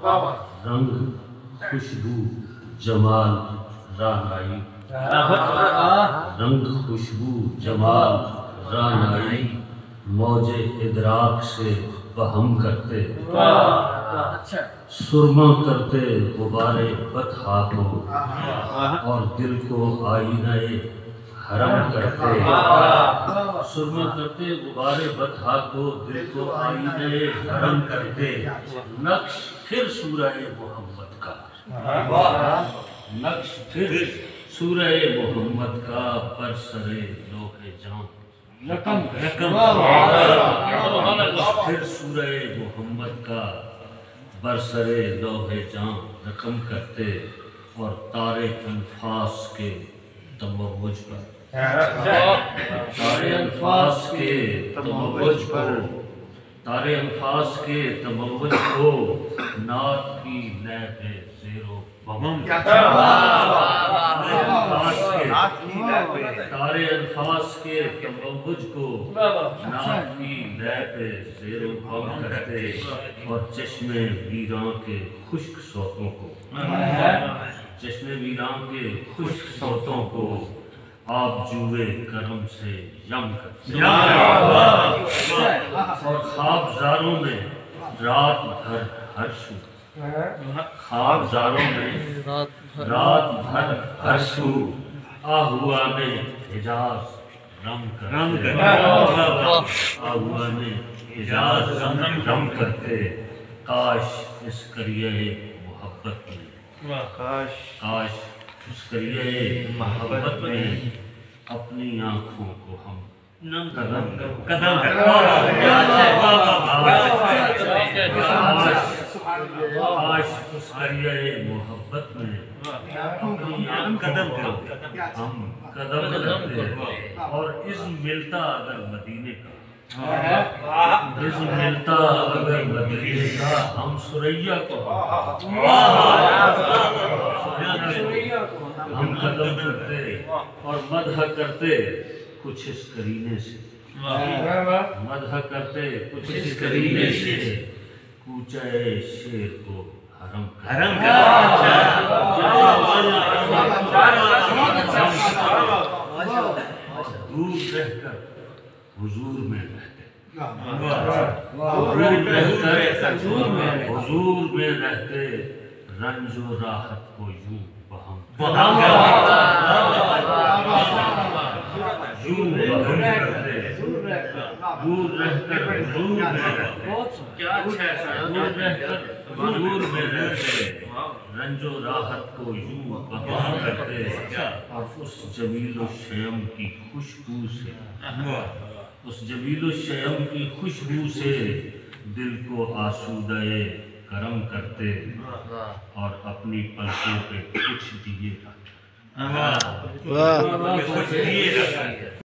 رنگ خوشبو جمال رانائی، رنگ خوشبو جمال رانائی، موج ادراک سے بہم کرتے، سرما کرتے غبارے بطحا کو، اور دل کو آئینہ حرم کرتے، سرما کرتے غبارے بطحا کو، دل کو آئینہ حرم کرتے، نقش پھر سورہ محمد کا، نقش پھر سورہ محمد کا، برسرے لوح جان پھر سورہ محمد کا برسرے لوح جان رقم کرتے، اور تارے انفاس کے تموج پر، تارے انفاس کے تموج کو، تارے انفاس کے تموج کو، نعت کی لے پہ زیر و بم، تارے انفاس کے تموج کو، نعت کی لے پہ زیر و بم کرتے، اور چشم ویراں کے خشک صوتوں کو، چشم ویراں کے خشک صوتوں کو، آپ جوئے کرم سے یم کرتے، اور خواب زاروں میں رات بھر ہر سو، خواب زاروں میں رات بھر ہر سو، آہوان حجاز رم کرتے، آہوان حجاز رم کرتے، کاش اس قریہ محبت میں، کاش اس قریہ محبت میں اپنی آنکھوں کو ہم قدم قدم کاش اس قریہ محبت میں اپنی آنکھوں کو ہم قدم کرتے، اور عزم ملتا اگر مدینے کا، عزم ملتا اگر مدینے کا، ہم سریا کو ہم قدم کرتے، اور مدح کرتے کچھ اس کرینے سے، مدح کرتے کچھ اس کرینے سے، کوچہ شیر کو حرم دور رہ کر حضور میں رہتے، دور رہ کر حضور میں رہتے، رنج و راحت کو یوں بہم کرتے، دور رہ کر حضور میں رہتے، دور رہ کر حضور میں رہتے، رنج و راحت کو یوں بہم کرتے، اور اس جمیل الشیم کی خوشبو سے، اس جمیل الشیم کی خوشبو سے دل کو آسودہ کرم کرتے، اور اپنی پلکوں پہ کچھ دیے رکھتے۔